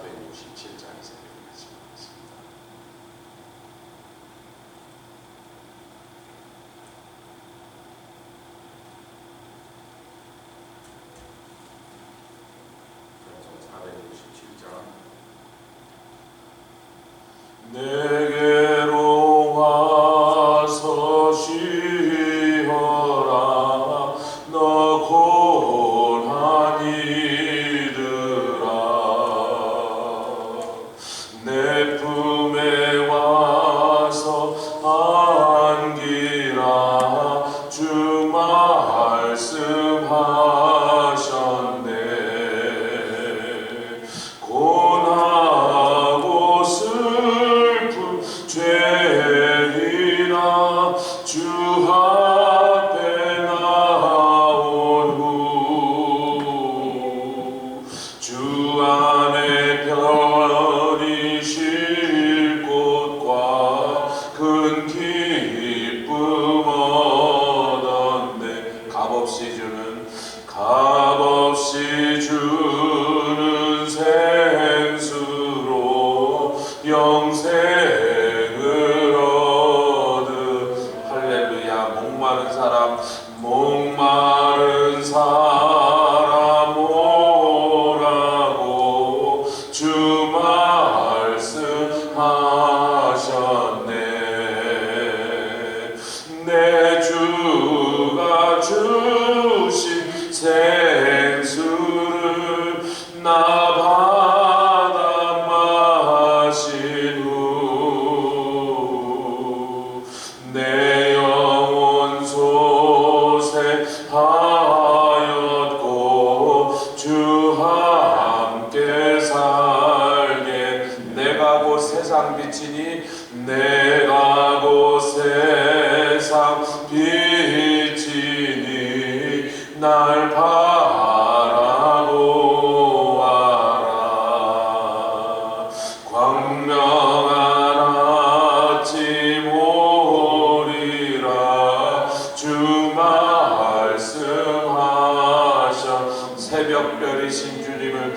467장의 새벽 말씀입니다. 내게로 와서 쉬어라 너 고난 이들아 내 품에 와서 안기라 주 말씀하셨네 고나고 슬픔 죄인아 주 앞에 나온 후 주 안에 편히 쉴 곳과 큰 기쁨 얻었네 값없이 주는 생수로 영생을 얻으 할렐루야 목마른 사람 오라고 주 말씀하셨네 내 주가 주신 생수를 나 받아 마신 후 내 영혼 소생하였고 주와 함께 살게 내가 곧 세상 빛이니 내가 곧 세상 빛이니 날 바라보아라 광명한 아침 오리라 주 말씀하셔 새벽별이신 주님을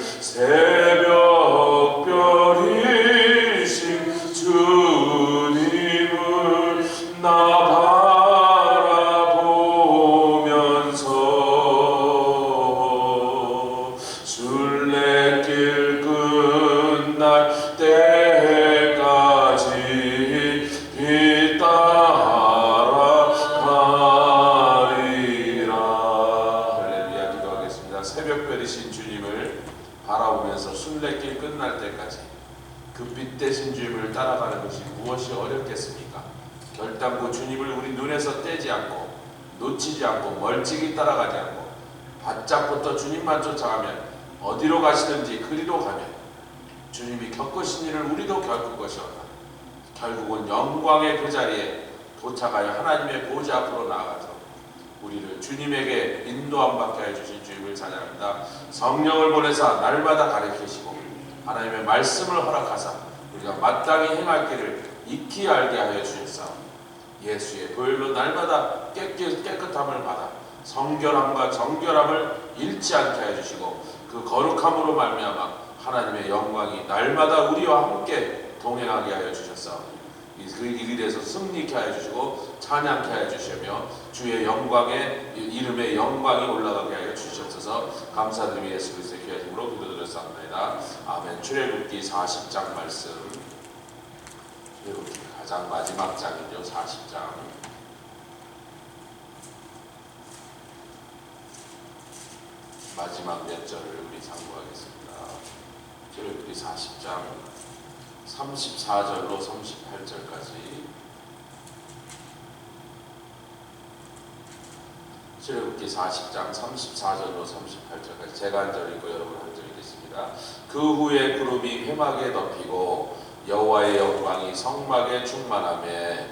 새벽별이신 주님을 나 바라보면서 순례길 끝날 때까지 빛 따라 가리라 할렐루야 기도하겠습니다. 새벽별이신 주님을 바라보면서 순례길 끝날 때까지 그 빛 대신 주님을 따라가는 것이 무엇이 어렵겠습니까? 결단코 주님을 우리 눈에서 떼지 않고 놓치지 않고 멀찍이 따라가지 않고 바짝부터 주님만 쫓아가면 어디로 가시든지 그리로 가면 주님이 겪으신 일을 우리도 겪을 것이었다. 결국은 영광의 그 자리에 도착하여 하나님의 보좌 앞으로 나아가서 우리를 주님에게 인도함 받게 해주신 주님을 찬양합니다. 성령을 보내사 날마다 가르치시고 하나님의 말씀을 허락하사 우리가 마땅히 행할 길을 익히 알게 하여 주셨사오니 예수의 보혈로 날마다 깨끗함을 받아 성결함과 정결함을 잃지 않게 하여 주시고 그 거룩함으로 말미암아 하나님의 영광이 날마다 우리와 함께 동행하게 하여 주셨사오니 그 일에서 승리케 하여 주시고 찬양케 하여 주시며 주의 영광에 이름의 영광이 올라가게 하여 주시옵소서. 감사드리며 예수 그리스도의 귀한 이름으로 기도드렸사옵나이다. 아멘. 출애굽기 40장 말씀 출애굽기 가장 마지막 장이죠. 40장 마지막 몇 절을 우리 상고하겠습니다. 출애굽기 40장 34절로 38절까지 출애굽기 40장 34절로 38절까지 제가 한 절 읽고 여러분 한 절 읽겠습니다. 그 후에 구름이 회막에 덮이고 여호와의 영광이 성막에 충만하매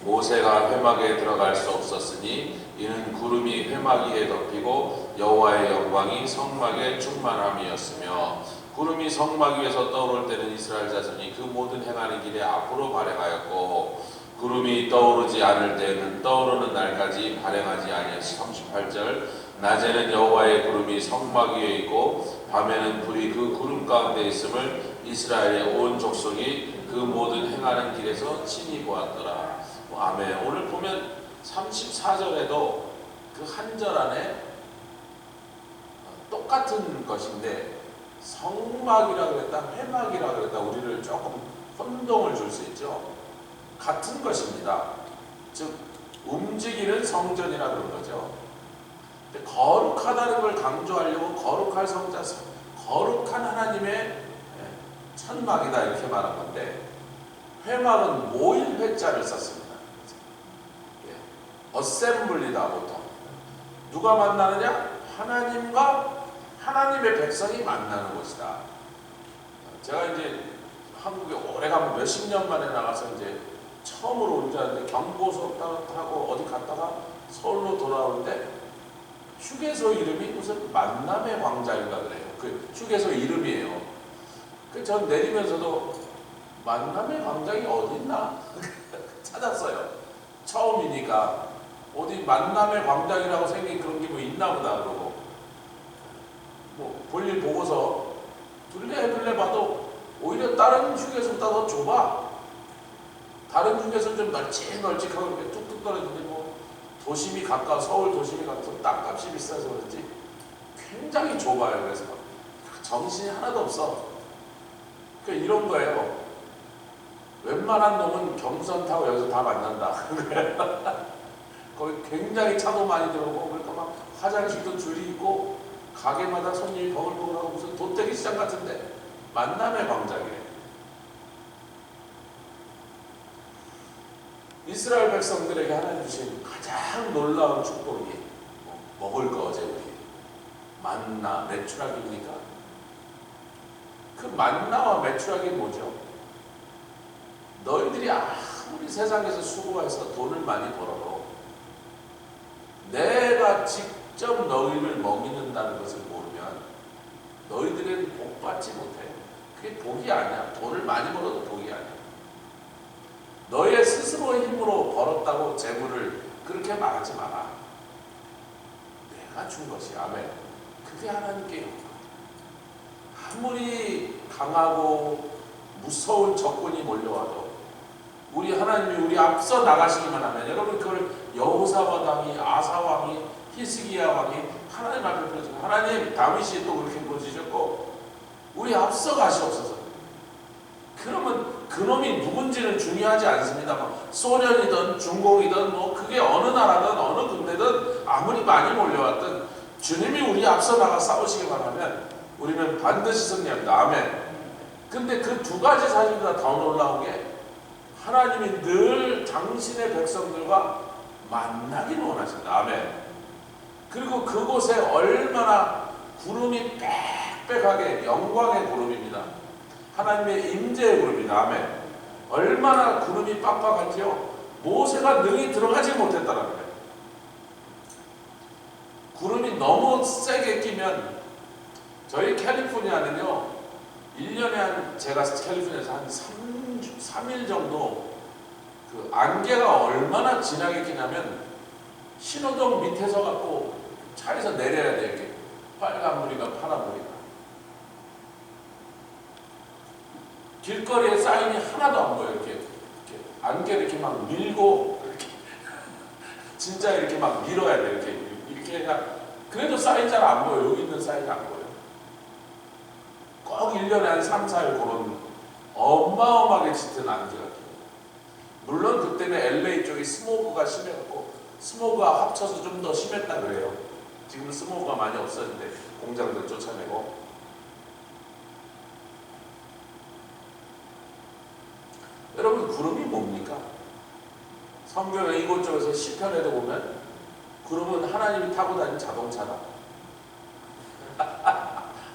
모세가 회막에 들어갈 수 없었으니 이는 구름이 회막 위에 덮이고 여호와의 영광이 성막에 충만함이었으며 구름이 성막 위에서 떠오를 때는 이스라엘 자손이 그 모든 행하는 길에 앞으로 발행하였고 구름이 떠오르지 않을 때는 떠오르는 날까지 발행하지 아니하시. 38절 낮에는 여호와의 구름이 성막 위에 있고 밤에는 불이 그 구름 가운데 있음을 이스라엘의 온 족속이 그 모든 행하는 길에서 친히 보았더라. 아멘. 오늘 보면 34절에도 그 한 절 안에 똑같은 것인데 성막이라 그랬다, 회막이라 그랬다, 우리를 조금 혼동을 줄 수 있죠. 같은 것입니다. 즉 움직이는 성전이라 그런 거죠. 근데 거룩하다는 걸 강조하려고 거룩할 성자, 거룩한 하나님의 천막이다 이렇게 말한 건데, 회막은 모일 회자를 썼습니다. 어셈블리다. 보통 누가 만나느냐? 하나님과 하나님의 백성이 만나는 곳이다. 제가 이제 한국에 오래가면 몇십 년 만에 나가서 이제 처음으로 온 줄 알았는데 경보소 타고 어디 갔다가 서울로 돌아오는데 휴게소 이름이 무슨 만남의 광장인가 그래요. 그 휴게소 이름이에요. 전 내리면서도 만남의 광장이 어디 있나 찾았어요. 처음이니까 어디 만남의 광장이라고 생긴 그런 게 뭐 있나 보다 그러고, 뭐 볼일 보고서 둘레 봐도 오히려 다른 휴게소보다 더 좁아. 다른 휴게소는 좀 널찍하고 이렇게 뚝뚝 떨어지는데 뭐 도심이 가까워, 서울 도심이 가까워서 땅값이 비싸서 그런지 굉장히 좁아요. 그래서 정신이 하나도 없어. 그러니까 이런 거예요. 웬만한 놈은 경선 타고 여기서 다 만난다. 거기 굉장히 차도 많이 들어오고, 그러니까 막 화장실도 줄이 있고 가게마다 손님이 버글버글하고 무슨 돗대기 시장 같은데 만남의 광장이래. 이스라엘 백성들에게 하나님 주신 가장 놀라운 축복이 먹을 거, 어제 우리 만나, 메추라기입니까? 그 만나와 메추라기 뭐죠? 너희들이 아무리 세상에서 수고해서 돈을 많이 벌어도 내가 직접 너희를 먹이는다는 것을 모르면 너희들은 복 받지 못해. 그게 복이 아니야. 돈을 많이 벌어도 복이 아니야. 너의 스스로의 힘으로 벌었다고 재물을 그렇게 말하지 마라. 내가 준 것이. 아멘. 그게 하나님께 용서. 아무리 강하고 무서운 적군이 몰려와도 우리 하나님이 우리 앞서 나가시기만 하면, 여러분 그걸 여호사밧 왕이, 아사 왕이, 히스기야 왕이 하나님 앞에 부르짖고, 하나님, 다윗이 또 그렇게 부르짖었고 우리 앞서 가시옵소서. 그러면 그놈이 누군지는 중요하지 않습니다만, 소련이든 중공이든 뭐 그게 어느 나라든 어느 군대든 아무리 많이 몰려왔든 주님이 우리 앞서 나가 싸우시기만 하면 우리는 반드시 승리합니다. 아멘. 근데 그 두 가지 사실보다 더 놀라운 게, 하나님이 늘 당신의 백성들과 만나기를 원하신다. 아멘. 그리고 그곳에 얼마나 구름이 빽빽하게, 영광의 구름입니다. 하나님의 임재의 구름이다. 아멘. 얼마나 구름이 빡빡한지요, 모세가 능히 들어가지 못했다는 거예요. 구름이 너무 세게 끼면, 저희 캘리포니아는요 1년에 제가 캘리포니아에서 한 3일 정도 그 안개가 얼마나 진하게 끼냐면, 신호등 밑에서 갖고 차에서 내려야 돼요. 이렇게 빨간불이가 파란불이가. 길거리에 사인이 하나도 안 보여요. 이렇게 안개를 이렇게 막 밀고, 이렇게 진짜 이렇게 막 밀어야 돼요. 이렇게 해야. 그래도 사인 잘 안 보여요. 여기 있는 사인이 안 보여요. 꼭 1년에 한 3, 4일 그런 어마어마하게 짙은 안개가 껴요. 물론 그때는 LA 쪽이 스모그가 심해갖고 스모그가 합쳐서 좀 더 심했다 그래요. 지금은 스모그가 많이 없어졌는데 공장들 쫓아내고. 여러분, 구름이 뭡니까? 성경에 이곳저곳에서 시편에도 보면 구름은 하나님이 타고 다니는 자동차다.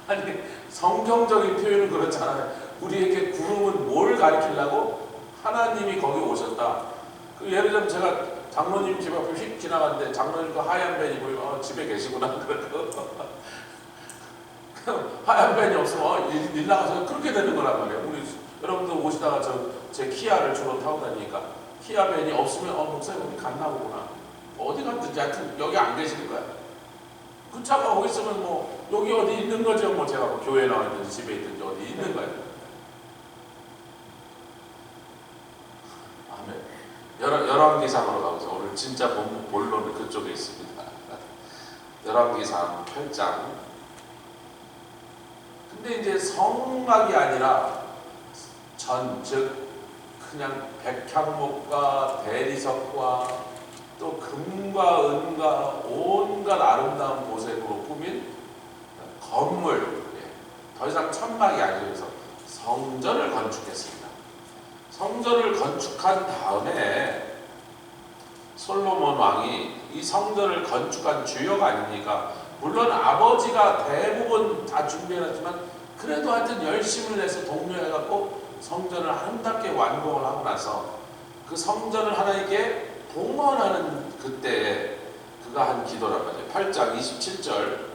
아니, 성경적인 표현은 그렇잖아요. 우리에게 구름은 뭘 가리키려고? 하나님이 거기 오셨다. 그 예를 들면 제가 장로님 집 앞에 휙 지나갔는데 장로님도 하얀 벤 입고 집에 계시구나. 하얀 벤이 없으면 일 나가서 그렇게 되는 거란 말이에요. 우리 여러분들 오시다가 제 키아를 주로 타고 다니니까 키아 벤이 없으면 목사님 어디 갔나 보구나. 어디 갔든지 하여튼 여기 안 계시는 거야. 그 차가 거기 있으면 뭐 여기 어디 있는 거죠. 뭐 제가 뭐 교회에 나와 있든지 집에 있든지 어디 있는 거예요. 열왕기상으로 가보죠. 오늘 진짜 본론은 그쪽에 있습니다. 열왕기상 8장. 근데 이제 성막이 아니라 즉 그냥 백향목과 대리석과 또 금과 은과 온갖 아름다운 보색으로 꾸민 건물, 더 이상 천막이 아니면서 성전을 건축했습니다. 성전을 건축한 다음에 솔로몬 왕이 이 성전을 건축한 주역 아닙니까? 물론 아버지가 대부분 다 준비해놨지만 그래도 하여튼 열심을 내서 독려해갖고 성전을 아름답게 완공을 하고 나서 그 성전을 하나님께 봉헌하는 그때에 그가 한 기도란 말이에요. 8장 27절,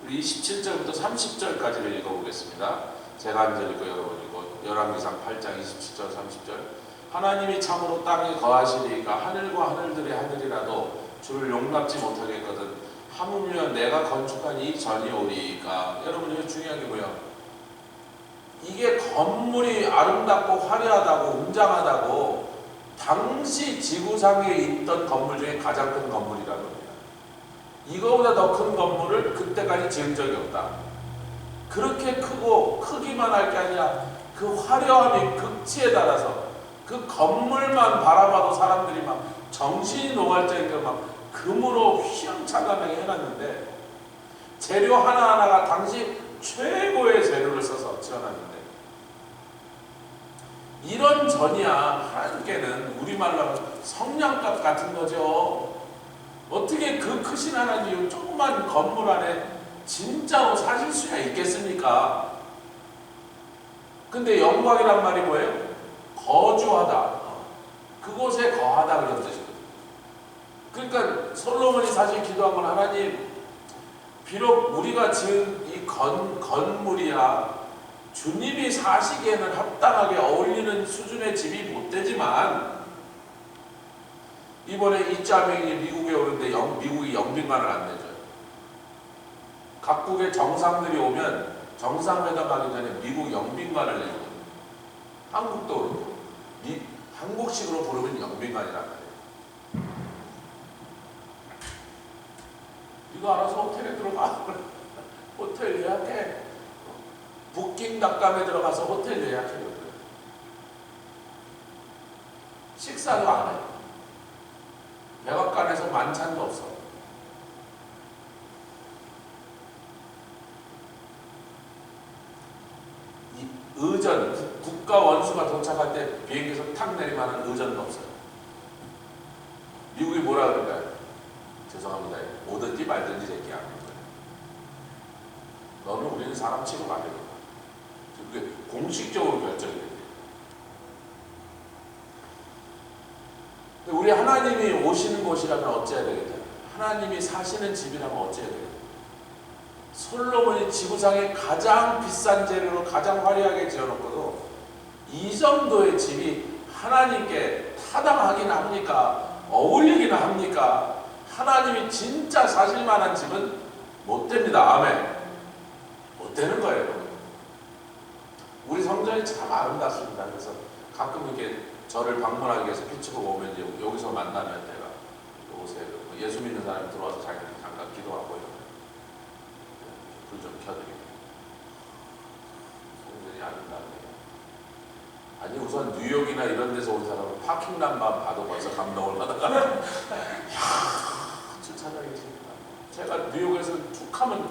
우리 27절부터 30절까지를 읽어보겠습니다. 제가 한 절 읽고 여러분 읽고 열왕기상 8장 27절 30절. 하나님이 참으로 땅에 거하시리이까 하늘과 하늘들의 하늘이라도 주를 용납지 못하겠거든 하물며 내가 건축한 이 전이 오리이까. 여러분 이게 중요한 게 뭐야? 이게 건물이 아름답고 화려하다고 웅장하다고 당시 지구상에 있던 건물 중에 가장 큰 건물이라는 겁니다. 이거보다 더 큰 건물을 그때까지 지은 적이 없다. 그렇게 크고 크기만 할 게 아니라 그 화려함이 극치에 달아서 그 건물만 바라봐도 사람들이 막 정신이 녹을 정도로 막 금으로 휘황찬란하게 해놨는데 재료 하나하나가 당시 최고의 재료를 써서 지어놨는데 이런 전이야 하나님께는 우리말로 하면 성냥갑 같은 거죠. 어떻게 그 크신 하나님이 조그만 건물 안에 진짜로 사실 수가 있겠습니까? 근데 영광이란 말이 뭐예요? 거주하다. 그곳에 거하다 그런 뜻이거든요. 그러니까 솔로몬이 사실 기도한 건 하나님, 비록 우리가 지은 이 건물이야 주님이 사시기에는 합당하게 어울리는 수준의 집이 못 되지만 이번에 이자명이 미국에 오는데 미국이 영빈관을 안 내줘요. 각국의 정상들이 오면 정상회담 하기 전에 미국 영빈관을 내주거든요. 한국도 그렇고 한국식으로 부르면 영빈관이란 말이에요. 이거 알아서 호텔에 들어가. 호텔 예약해. 부킹닷컴에 들어가서 호텔 예약해요. 식사도 안 해요. 백악관에서 만찬도 없어. 이 의전, 국가 원수가 도착할 때 비행기에서 탁 내리면 의전도 없어요. 미국이 뭐라 그럴까요? 죄송합니다. 오든지 말든지 얘기 안 해요. 너는 우리는 사람 취급 안 해요. 그게 공식적으로 결정이 돼요. 우리 하나님이 오시는 곳이라면 어찌해야 되겠다? 하나님이 사시는 집이라면 어찌해야 되겠다? 솔로몬이 지구상에 가장 비싼 재료로 가장 화려하게 지어놓고도 이 정도의 집이 하나님께 타당하긴 합니까? 어울리긴 합니까? 하나님이 진짜 사실만한 집은 못 됩니다. 아멘. 못 되는 거예요. 우리 성전이 참 아름답습니다. 그래서 가끔 이렇게 저를 방문하기 위해서 피치부가 오면 이제 여기서 만나면 제가 오세요. 예수 믿는 사람이 들어와서 자기는 잠깐 기도하고 이러면 불 좀 켜드리고 성전이 아름답네요. 아니 우선 뉴욕이나 이런 데서 온 사람은 파킹란만 봐도 벌써 감동을 받아가. 이야 주차장이십니다. 제가 뉴욕에서 툭하면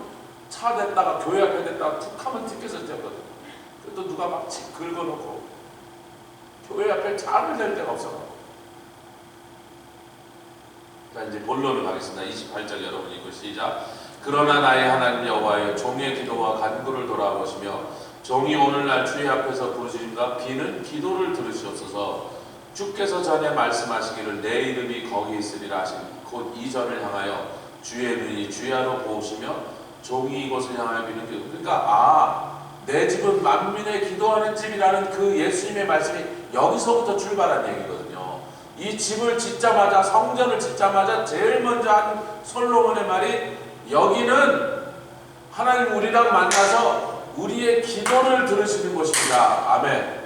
차 댔다가 교회 앞에 댔다가 툭하면 티켓을 뗐거든요. 또 누가 막 긁어놓고 교회 앞에 차를 댈 데가 없어. 자 이제 본론을 가겠습니다. 28절 여러분 읽고 시작. 그러나 나의 하나님 여호와여 종의 기도와 간구를 돌아보시며 종이 오늘날 주의 앞에서 부르짖음과 비는 기도를 들으시옵소서. 주께서 전에 말씀하시기를 내 이름이 거기 있으리라 하신 곧 이 전을 향하여 주의 눈이 주야로 보시며 종이 이곳을 향하여 비는 기도. 그러니까 내 집은 만민의 기도하는 집이라는 그 예수님의 말씀이 여기서부터 출발한 얘기거든요. 이 집을 짓자마자 성전을 짓자마자 제일 먼저 한 솔로몬의 말이 여기는 하나님 우리랑 만나서 우리의 기도를 들으시는 곳입니다. 아멘.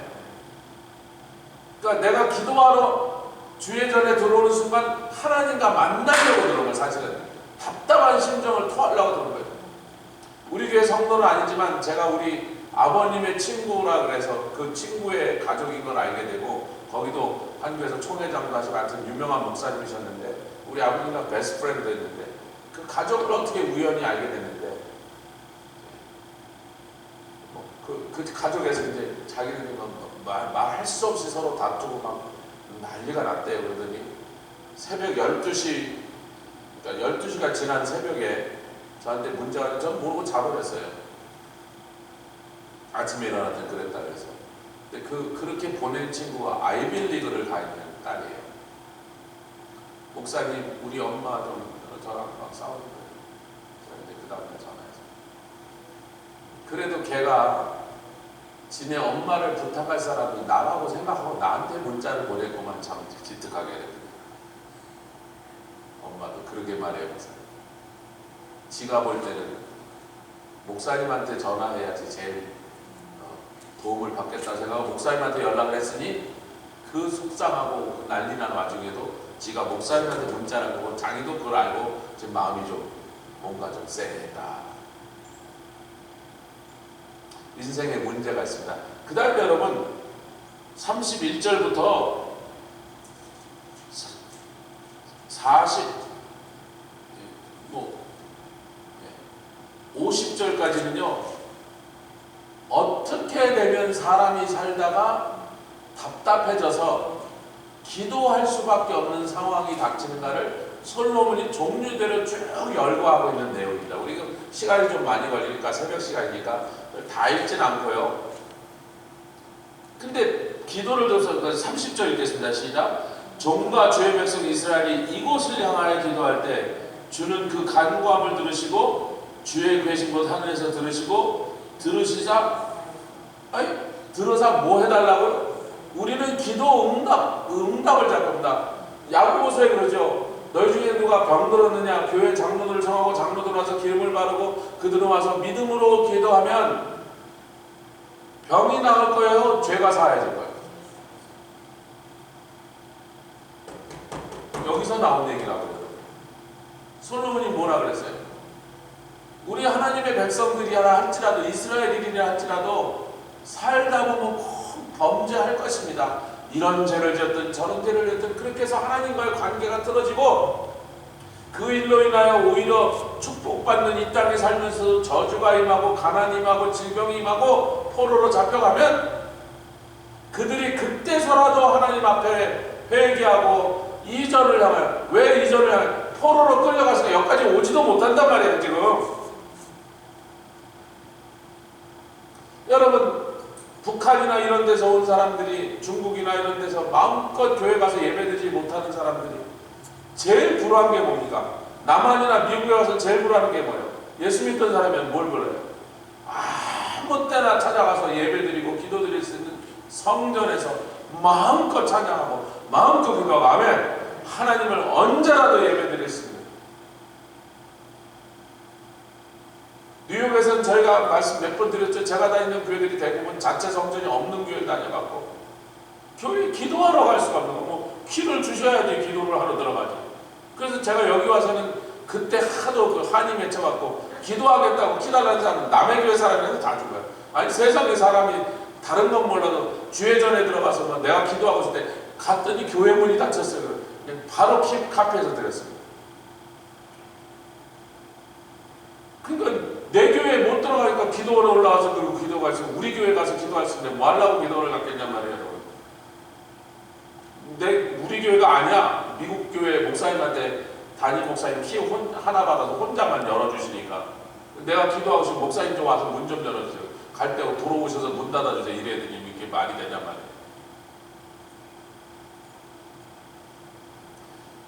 그러니까 내가 기도하러 주의 전에 들어오는 순간 하나님과 만나려고 들어온 거예요. 사실은 답답한 심정을 토하려고 들어온 거예요. 우리 교회 성도는 아니지만 제가 우리 아버님의 친구라 그래서 그 친구의 가족인 걸 알게 되고, 거기도 한교에서 총회장도 하시고 같은 유명한 목사님이셨는데 우리 아버님과 베스트 프렌드 했는데, 그 가족을 어떻게 우연히 알게 됐는데, 그 가족에서 이제 자기들이 말할 수 없이 서로 다투고 막 난리가 났대요. 그러더니 새벽 12시, 그러니까 12시가 지난 새벽에 저한테 문자가, 전 모르고 자버렸어요. 아침에 일어났더니 그랬다 그래서. 근데 그렇게 보낸 친구가 아이빌리그를 가 있는 딸이에요. 목사님, 우리 엄마 좀 저랑 막 싸우는 거예요. 그런데 그 다음에 전화해서, 그래도 걔가 지네 엄마를 부탁할 사람이 나라고 생각하고 나한테 문자를 보냈고만 참 기특하게 됐거든요. 엄마도 그러게 말해요. 지가 볼 때는 목사님한테 전화해야지 제일 도움을 받겠다 생각하고 목사님한테 연락을 했으니, 그 속상하고 난리 난 와중에도 지가 목사님한테 문자를 보고 자기도 그걸 알고 지금 마음이 좀 뭔가 좀 쎄했다. 인생에 문제가 있습니다. 그 다음에 여러분 31절부터 50절까지는요, 어떻게 되면 사람이 살다가 답답해져서 기도할 수밖에 없는 상황이 닥치는가를 솔로몬이 종류대로 쭉 열거하고 있는 내용입니다. 우리가 시간이 좀 많이 걸리니까 새벽 시간이니까 다 읽진 않고요. 근데 기도를 줘서 30절 읽겠습니다. 시작. 종과 주의 백성 이스라엘이 이곳을 향하여 기도할 때 주는 그 간구함을 들으시고 주의 계신 곳 하늘에서 들으시자 들어서 뭐 해달라고요? 우리는 기도 응답을 잡습니다. 야고보서에 그러죠. 너희 중에 누가 병들었느냐? 교회 장로들을 청하고 장로들 와서 기름을 바르고 그들은 와서 믿음으로 기도하면 병이 나을 거예요? 죄가 사해질 거예요? 여기서 나온 얘기라고요. 솔로몬이 뭐라 그랬어요? 우리 하나님의 백성들이라 할지라도, 이스라엘인이라 할지라도 살다 보면 꼭 범죄할 것입니다. 이런 죄를 지었든 저런 죄를 지었든 그렇게 해서 하나님과의 관계가 틀어지고, 그 일로 인하여 오히려 축복받는 이 땅에 살면서 저주가 임하고 가난이 임하고 질병이 임하고 포로로 잡혀가면, 그들이 그때서라도 하나님 앞에 회개하고 이전을 향하여, 왜 이전을 향하여? 포로로 끌려가서 여기까지 오지도 못한단 말이에요. 지금 여러분, 북한이나 이런 데서 온 사람들이, 중국이나 이런 데서 마음껏 교회 가서 예배드리지 못하는 사람들이 제일 불우한 게 뭡니까? 남한이나 미국에 가서 제일 불우한 게 뭐예요? 예수 믿던 사람이면 뭘 불러요? 아무 때나 찾아가서 예배드리고 기도드릴 수 있는 성전에서 마음껏 찬양하고 마음껏 기도하고, 아멘, 하나님을 언제라도 예배드릴 수 있는. 뉴욕에서는 저희가 말씀 몇 번 드렸죠. 제가 다니는 교회들이 대부분 자체 성전이 없는 교회를 다녀갖고 교회 기도하러 갈 수가 없는 거고, 키를 주셔야지 기도를 하러 들어가지. 그래서 제가 여기 와서는 그때 하도 그 한이 맺혀갖고 기도하겠다고 기다리는 사람은 남의 교회 사람이라도 다 죽어요. 아니, 세상에 사람이 다른 건 몰라도 주회 전에 들어가서 뭐 내가 기도하고 있을 때 갔더니 교회 문이 닫혔어요. 그냥 바로 카페에서 드렸습니다. 그러니까 내 교회에 못 들어가니까 기도원에 올라와서 그리고 기도가 있으면 우리 교회 가서 기도할 수 있는데 뭐 하려고 기도원을 갔겠냔 말이에요. 우리 교회가 아니야. 미국 교회 목사님한테 담임 목사님 키 하나 받아서 혼자만 열어주시니까, 내가 기도하고 싶으면 목사님 좀 와서 문 좀 열어주세요. 갈 때 들어오셔서 문 닫아주세요. 이래야 되니 이게 말이 되냔 말이에요.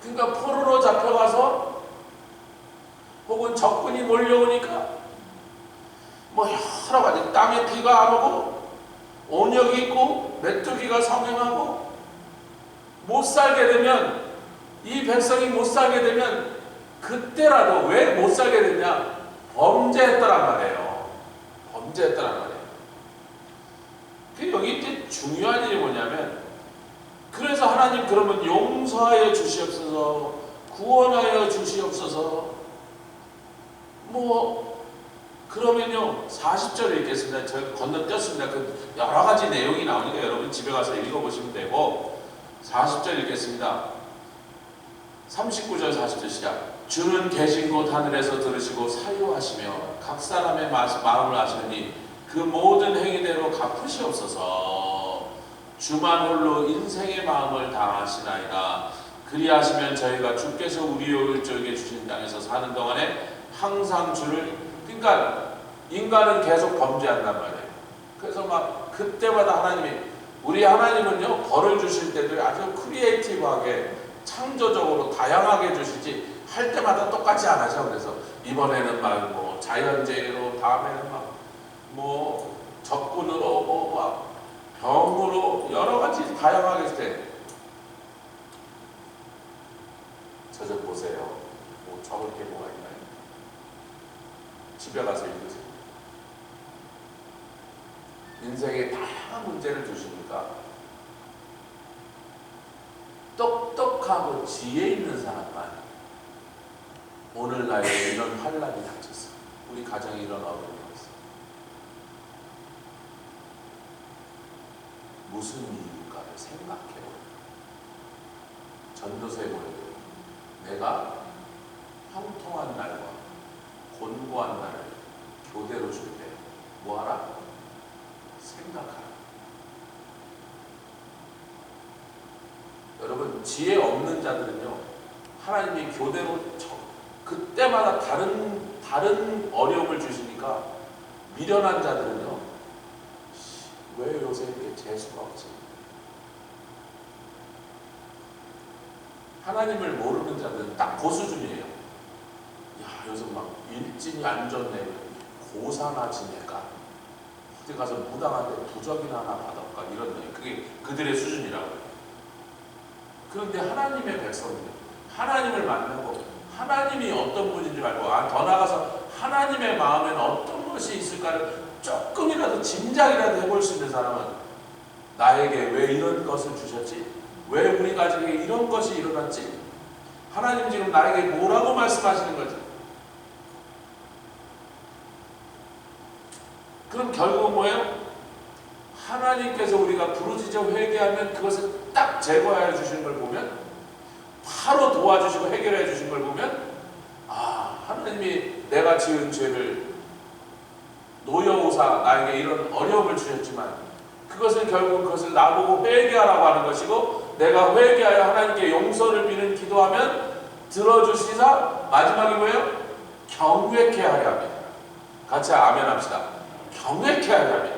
그러니까 포로로 잡혀가서 혹은 적군이 몰려오니까 뭐 여러 가지, 땅에 비가 안 오고 온역이 있고 메뚜기가 성행하고 못 살게 되면, 이 백성이 못 살게 되면 그때라도 왜 못 살게 됐냐? 범죄했더란 말이에요. 범죄했더란 말이에요. 여기 이제 중요한 일이 뭐냐면, 그래서 그래서 하나님 그러면 용서하여 주시옵소서, 구원하여 주시옵소서. 뭐 그러면요 40절 읽겠습니다. 제가 건너뛰었습니다. 그 여러 가지 내용이 나오니까 여러분 집에 가서 읽어보시면 되고, 40절 읽겠습니다. 39절 40절 시작. 주는 계신 곳 하늘에서 들으시고 사유하시며 각 사람의 마음을 아시느니 그 모든 행위대로 갚으시옵소서. 주만 홀로 인생의 마음을 다 아시나이다. 그리하시면 저희가 주께서 우리 오른쪽에 주신 땅에서 사는 동안에 항상 주를, 그러니까 인간은 계속 범죄한단 말이에요. 그래서 막 그때마다 우리 하나님은요 벌을 주실 때도 아주 크리에이티브하게 창조적으로 다양하게 주시지 할 때마다 똑같이 안 하죠. 그래서 이번에는 막 뭐 자연재해로, 다음에는 막 뭐 적군으로, 뭐 막 병으로 여러 가지 다양하게 했을 때, 저 좀 보세요. 뭐 적을 게 뭐가 있나요? 집에 가서 읽으세요. 인생에 다양한 문제를 주시니까 똑똑하고 지혜 있는 사람만 오늘날에 이런 환란이 닥쳤어요. 우리 가정에 이런 어려움이 있어요. 무슨 이유일까를 생각해보세요. 전도서에 보여요. 내가 형통한 날과 곤고한 날을 교대로 줄 때 뭐하라? 생각하라. 여러분 지혜 없는 자들은요 하나님이 교대로 그때마다 다른 어려움을 주시니까 미련한 자들은요 왜 요새 이렇게 재수가 없지? 하나님을 모르는 자들은 딱 그 수준이에요. 야 요즘 막 일진이 안 좋네, 고사나 지내까, 어디 가서 무당한테 부적이나 하나 받을까, 이런 거. 그게 그들의 수준이라고요. 그런데 하나님의 백성들, 하나님을 만나고 하나님이 어떤 분인지 알고, 더 나아가서 하나님의 마음에는 어떤 것이 있을까를 조금이라도 짐작이라도 해볼 수 있는 사람은 나에게 왜 이런 것을 주셨지? 왜 우리 가족에 이런 것이 일어났지? 하나님 지금 나에게 뭐라고 말씀하시는 거지? 그럼 결국은 뭐예요? 하나님께서 우리가 부르짖어 회개하면 그것을 딱 제거해 주시는 걸 보면, 바로 도와주시고 해결해 주신 걸 보면, 아 하나님이 내가 지은 죄를 노여우사 나에게 이런 어려움을 주셨지만 그것은 결국 그것을 나보고 회개하라고 하는 것이고, 내가 회개하여 하나님께 용서를 비는 기도하면 들어주시사 마지막이 뭐예요? 경외케 하려 합니다. 같이 아멘 합시다. 경외케 하려 합니다.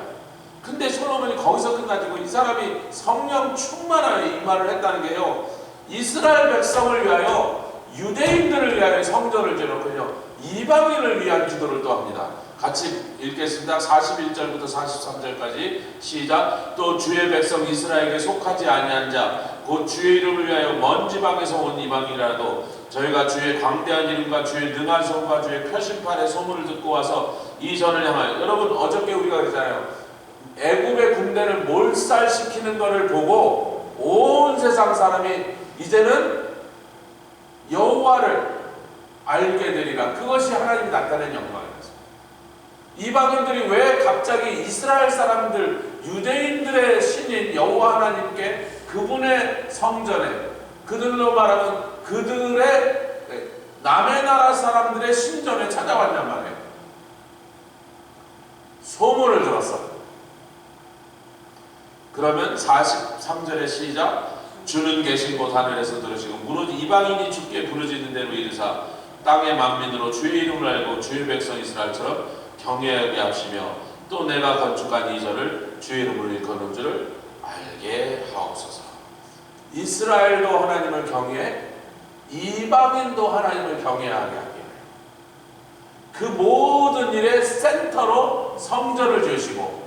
근데 솔로몬이 거기서 끝나지고 이 사람이 성령 충만하여 이 말을 했다는 게요, 이스라엘 백성을 위하여, 유대인들을 위하여 성전을 지었거든요. 이방인을 위한 기도를 또 합니다. 같이 읽겠습니다. 41절부터 43절까지 시작. 또 주의 백성 이스라엘에게 속하지 아니한 자 곧 주의 이름을 위하여 먼 지방에서 온 이방이라도 저희가 주의 광대한 이름과 주의 능한 손과 주의 표심판의 소문을 듣고 와서 이 전을 향하여, 여러분 어저께 우리가 그랬잖아요. 애굽의 군대를 몰살시키는 것을 보고 온 세상 사람이 이제는 여호와를 알게 되리라. 그것이 하나님이 나타낸 영광입니다. 이방인들이 왜 갑자기 이스라엘 사람들, 유대인들의 신인 여호와 하나님께, 그분의 성전에, 그들로 말하면 그들의 남의 나라 사람들의 신전에 찾아왔냔 말이에요. 소문을 들었어. 그러면 43절의 시작. 주는 계신 곳 하늘에서 들으시고 무릇 이방인이 주께 부르짖는 대로 이르사 땅의 만민으로 주의 이름을 알고 주의 백성 이스라엘처럼 경외하게 하시며 또 내가 건축한 이 절을 주의 이름으로 일컫는 줄을 알게 하옵소서. 이스라엘도 하나님을 경외해, 이방인도 하나님을 경외하게 하게 해요. 그 모든 일의 센터로 성전을 지으시고,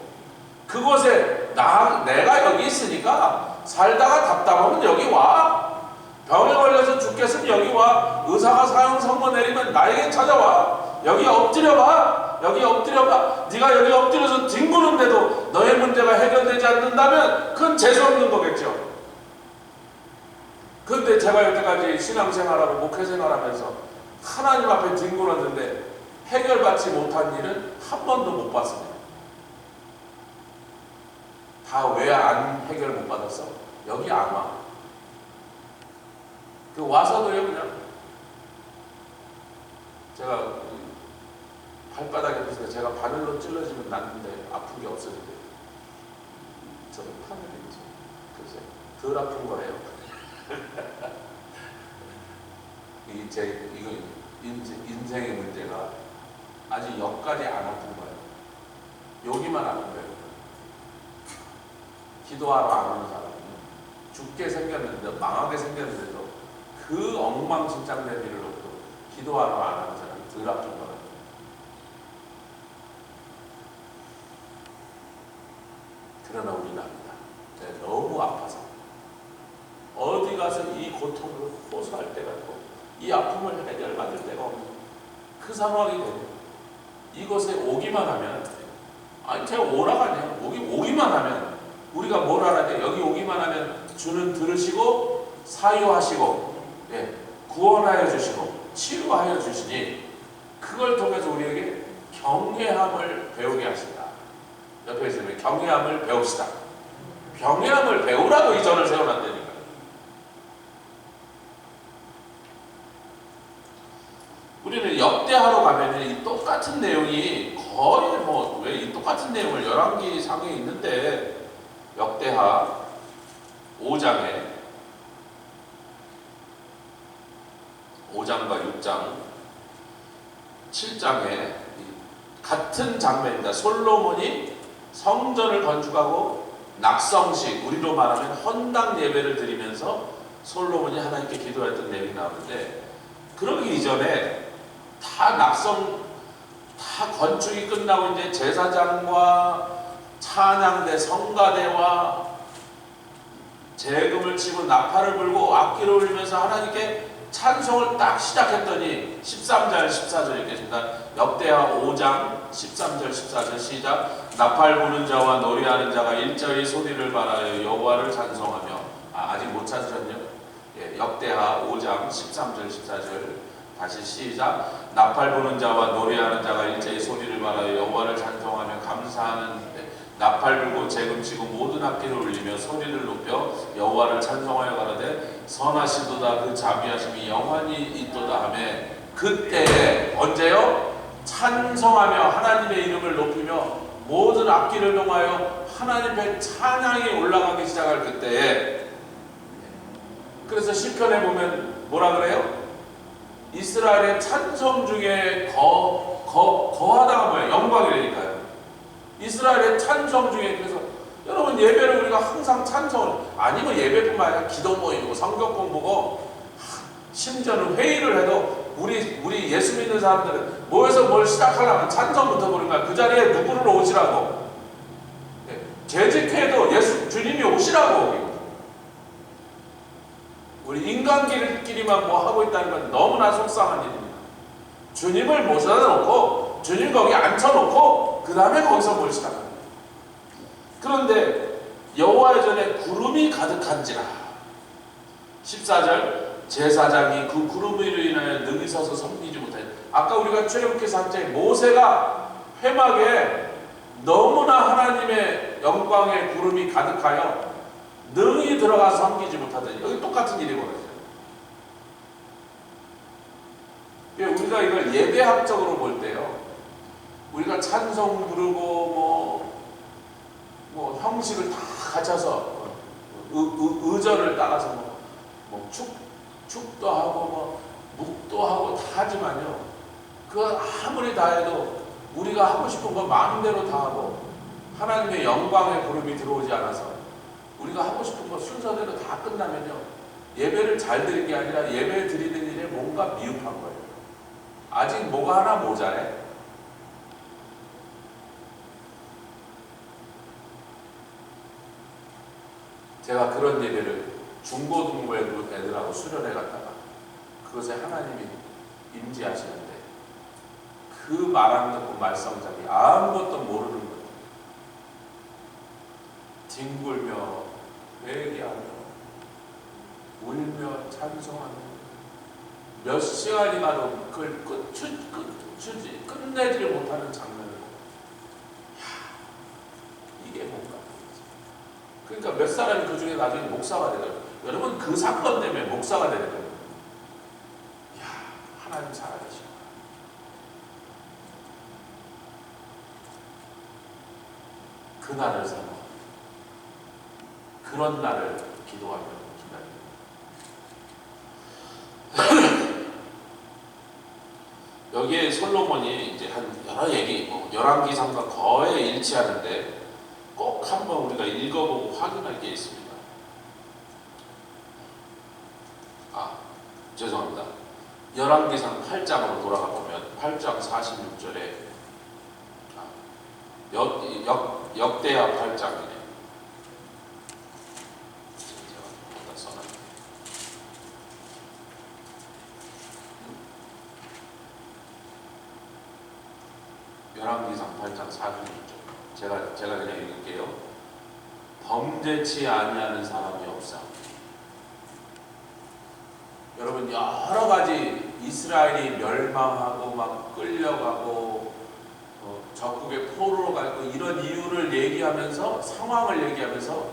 그곳에 내가 여기 있으니까 살다가 답답하면 여기 와, 병에 걸려서 죽겠으면 여기 와, 의사가 사형 선고 내리면 나에게 찾아와, 여기 엎드려봐, 여기 엎드려봐. 네가 여기 엎드려서 뒹구는데도 너의 문제가 해결되지 않는다면 그건 재수없는 거겠죠. 근데 제가 여태까지 신앙생활하고 목회생활하면서 하나님 앞에 뒹굴었는데 해결받지 못한 일은 한 번도 못 봤습니다. 다 왜 안 해결 못 받았어? 여기 안 와. 그 와서도요, 그냥 제가 발바닥에 보세요. 제가 바늘로 찔러지면 났는데 아픈 게 없어진대요. 저는 파늘이죠. 글쎄, 덜 아픈 거예요. 이거 인생의 문제가 아직 여기까지 안 아픈 거예요. 여기만 아픈 거예요. 기도하러 안 오는 사람은 죽게 생겼는데, 망하게 생겼는데도 그 엉망진창된 일을 놓고 기도하러 안 하는 사람이 덜 아픈 거예요. 그러나 우리는 압니다. 너무 아파서 어디 가서 이 고통을 호소할 때가 있고 이 아픔을 해결받을 때가 없는 그 상황이 되고 이곳에 오기만 하면, 아니 제가 오라고 하네요. 오기만 하면 우리가 뭘 알아야 돼? 여기 오기만 하면 주는 들으시고 사유하시고, 구원하여 주시고 치유하여 주시니 그걸 통해서 우리에게 경외함을 배우게 하신다. 옆에 있으면 경외함을 배웁시다. 경외함을 배우라고 이 전을 세워놨다니까요. 우리는 역대하러 가면 이 똑같은 내용이 거의 왜 이 똑같은 내용을 열왕기상에 있는데, 역대하 5장과 6장, 7장에 같은 장면입니다. 솔로몬이 성전을 건축하고 낙성식, 우리로 말하면 헌당 예배를 드리면서 솔로몬이 하나님께 기도했던 내용이 나오는데, 그러기 이전에 다 건축이 끝나고 이제 제사장과 찬양대, 성가대와 재금을 치고 나팔을 불고 악기를 울리면서 하나님께 찬송을 딱 시작했더니 13절 14절 읽겠습니다. 역대하 5장 13절 14절 시작. 나팔 부는 자와 노래하는 자가 일자리 소리를 발하여 여호와를 찬송하며, 아직 못 찾으셨냐? 역대하 5장 13절 14절 다시 시작. 나팔 부는 자와 노래하는 자가 일제히 소리를 발하여 여호와를 찬송하며 감사하는 나팔 불고 재금 치고 모든 악기를 울리며 소리를 높여 여호와를 찬송하여 가라되 선하시도다 그 자비하심이 영원히 있도다 하며, 그때에 언제요? 찬송하며 하나님의 이름을 높이며 모든 악기를 동하여 하나님의 찬양이 올라가기 시작할 그때에, 그래서 시편에 보면 뭐라 그래요? 이스라엘의 찬송 중에 거하다가 뭐예요? 영광이라니까요. 이스라엘의 찬송 중에, 그래서 여러분 예배를 우리가 항상 찬송을, 아니면 예배뿐만 아니라 기도 모임이고 성경 공부고, 심지어는 회의를 해도 우리 예수 믿는 사람들은 모여서 뭘 시작하려면 찬송부터 부르는 거야. 그 자리에 누구를 오시라고. 재직회도 주님이 오시라고. 우리 인간끼리만 뭐 하고 있다는 건 너무나 속상한 일입니다. 주님을 모셔다 놓고 주님 거기 앉혀놓고 그 다음에 거기서 뭘 시작합니다. 그런데 여호와의 전에 구름이 가득한지라. 14절 제사장이 그 구름으로 인하여 능히 서서 섬기지 못해. 아까 우리가 출애굽기서 한 장 모세가 회막에 너무나 하나님의 영광의 구름이 가득하여 능히 들어가서 섬기지 못하더니, 여기 똑같은 일이 벌어져요. 우리가 이걸 예배학적으로 볼 때요, 우리가 찬송 부르고 뭐 형식을 다 갖춰서 의전을 따라서 뭐 축도 하고 뭐 묵도 하고 다 하지만요, 그 아무리 다 해도 우리가 하고 싶은 거 마음대로 다 하고 하나님의 영광의 구름이 들어오지 않아서 우리가 하고 싶은 거 순서대로 다 끝나면요, 예배를 잘 드린 게 아니라 예배 드리는 일에 뭔가 미흡한 거예요. 아직 뭐가 하나 모자래. 제가 그런 예배를 중고등부 애들하고 수련회 갔다가 그것에 하나님이 임재하시는데, 그 말 안 듣고 말썽장이 아무것도 모르는 거예요. 뒹굴며 회개하며 울며 찬송하는 몇 시간이 가도 그걸 끝내지 못하는 장면을 보고 이게 뭔가. 그러니까 몇 사람이 그 중에 나중에 목사가 되더라고요. 여러분 그 사건 때문에 목사가 되는 거예요. 이야, 하나님 살아계시구나. 그날을 사모하고 그런 날을 기도하며 기다립니다. 여기에 솔로몬이 이제 한 여러 얘기, 열왕기상과 거의 일치하는데 꼭 한번 우리가 읽어보고 확인할 게 있습니다. 죄송합니다. 열왕기상 8장으로 돌아가 보면 8장 46절에 역대하 8장이네. 열왕기상 8장 46절. 제가 그냥 읽을게요. 범죄치 아니하는 사람이 없사. 여러분 여러 가지 이스라엘이 멸망하고 막 끌려가고 적국의 포로로 가고 이런 이유를 얘기하면서 상황을 얘기하면서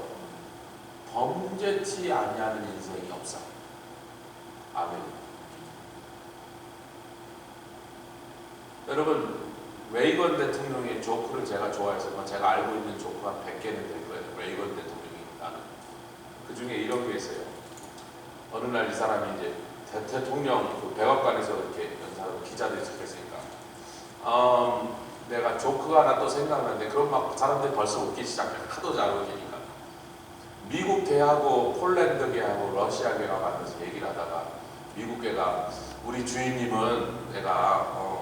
범죄치 아니하는 인생이 없사. 아멘. 여러분 레이건 대통령의 조크를 제가 좋아해서 제가 알고 있는 조크가 100개는 될 거예요. 레이건 대통령이 나는. 그 중에 이런 게 있어요. 어느 날 이 사람이 이제 대통령 그 백악관에서 이렇게 연사로 기자들이 적혔으니까 내가 조크가 하나 또 생각나는데 그럼 막 사람들이 벌써 웃기 시작해. 하도 잘 웃기니까. 미국 계하고 폴란드계하고 러시아계가 만나서 얘기를 하다가 미국계가 우리 주인님은 내가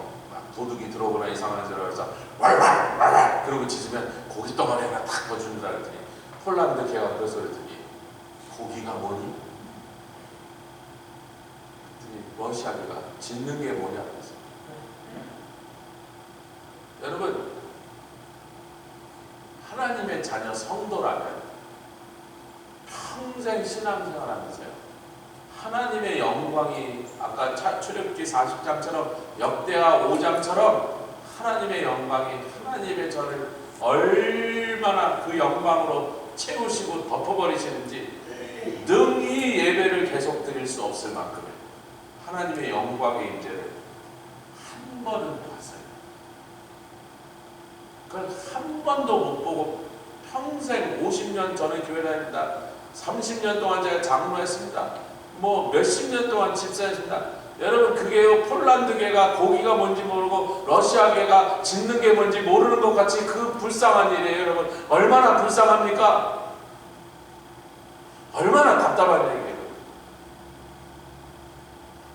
도둑이 들어오거나 이상한 소리를 해서 왈왈왈왈 그러고 짖으면 고기 덩어리 하나 탁 거준다 그랬더니 폴란드 걔가 그래서 그랬더니 고기가 뭐니? 그랬더니 러시아계가 짖는 게 뭐냐 그랬어요. 여러분 하나님의 자녀 성도라면 평생 신앙생활하면서요 하나님의 영광이 아까 출애굽기 40장처럼 역대하 5장처럼 하나님의 영광이 하나님의 저를 얼마나 그 영광으로 채우시고 덮어버리시는지 능히 예배를 계속 드릴 수 없을 만큼 하나님의 영광의 임재를 한 번은 봤어요. 그걸 한 번도 못 보고 평생 50년 전에 교회 다닙니다. 30년 동안 제가 장로했습니다. 뭐 몇십 년 동안 집사했습니다. 여러분 그게요 폴란드계가 고기가 뭔지 모르고 러시아계가 짖는 게 뭔지 모르는 것 같이 그 불쌍한 일이에요. 여러분 얼마나 불쌍합니까? 얼마나 답답한 얘기예요.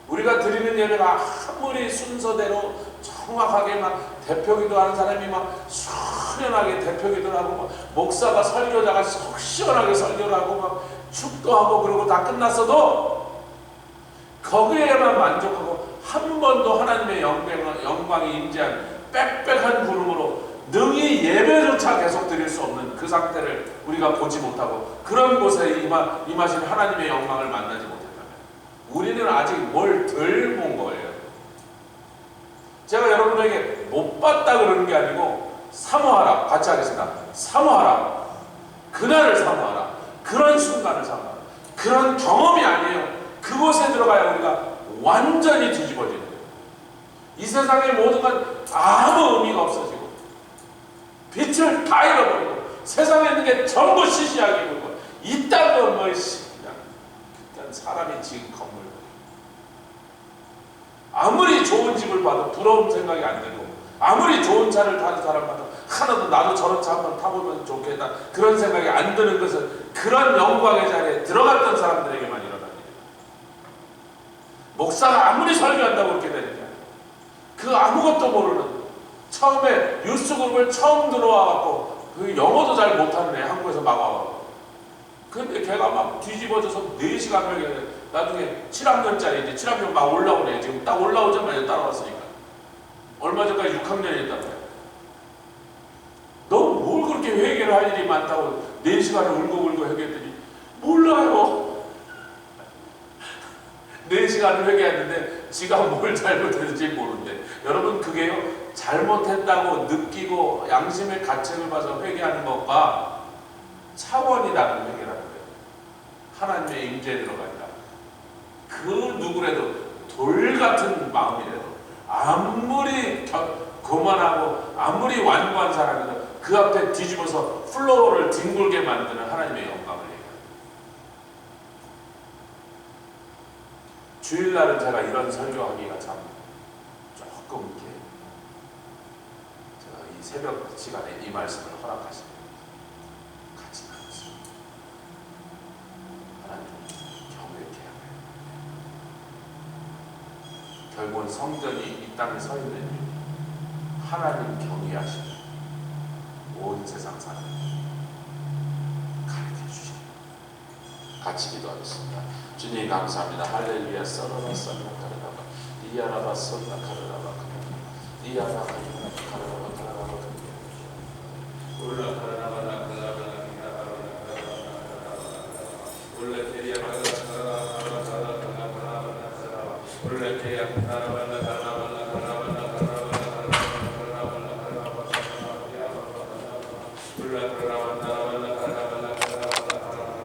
우리가 드리는 예배가 아무리 순서대로 정확하게 막 대표기도 하는 사람이 막 수련하게 대표기도 하고 막 목사가 설교자가 속 시원하게 설교를 하고 막 축도하고 그러고 다 끝났어도 거기에만 만족하고 한 번도 하나님의 영광이 임재한 빽빽한 구름으로 능히 예배조차 계속 드릴 수 없는 그 상태를 우리가 보지 못하고 그런 곳에 임하신 하나님의 영광을 만나지 못했다면 우리는 아직 뭘 덜 본 거예요. 제가 여러분에게 못 봤다 그러는 게 아니고 사모하라. 같이 하겠습니다. 사모하라. 그날을 사모하라. 그런 순간을 사모하라. 그런 경험이 아니에요. 그곳에 들어가야 우리가 완전히 뒤집어지는 거예요. 이 세상의 모든 건 아무 의미가 없어지고 빛을 다 잃어버리고 세상에 있는 게 전부 시시하게 보이고 이딴 건 뭐 그냥 사람이 지은 건물 아무리 좋은 집을 봐도 부러운 생각이 안 들고 아무리 좋은 차를 타는 사람 봐도 하나도 나도 저런 차 한번 타보면 좋겠다 그런 생각이 안 드는 것은 그런 영광의 자리에 들어갔던 사람들에게만 일어납니다. 목사가 아무리 설교한다고 그렇게 되느냐 그 아무것도 모르는 처음에 뉴스그룹을 처음 들어와갖고 그 영어도 잘 못하는 애 한국에서 막 와갖고 근데 걔가 막 뒤집어져서 4시간 명에 나중에 7학년짜리 이제 7학년 막 올라오네. 지금 딱 올라오자마자 따라왔으니까 얼마 전까지 6학년이었단 말이야. 너 뭘 그렇게 회개를 할 일이 많다고 4시간을 울고불고 얘기했더니 몰라요. 4시간을 회개하는데 지가 뭘 잘못했는지 모르는데, 여러분 그게요, 잘못했다고 느끼고 양심의 가책을 봐서 회개하는 것과 차원이 다른 회개라는 거예요. 하나님의 임재에 들어간다. 그 누구라도 돌 같은 마음이라도 아무리 거만하고 아무리 완고한 사람이라도 그 앞에 뒤집어서 플로어를 뒹굴게 만드는 하나님의 영광을 얘기합니다. 주일날은 제가 이런 설교하기가 참 조금 이렇게 제가 이 새벽 시간에 이 말씀을 허락하시면 같이 나눴습니다. 하나님 경외해야 해요. 결국은 성전이 이 땅에 서 있는 이유, 하나님 경외하시는 온 세상 사람 가르쳐 주시고 같이 기도하겠습니다. 주님 감사합니다. 할렐루야. 썰어라 썰라 가르라바 이야라바 썰라 가르라바 이야라 가르라바 가르라바 올라 가르라바 가르라바 올라 테리야 가르라바 가르라바 올라 테리야 가르라바 가르라바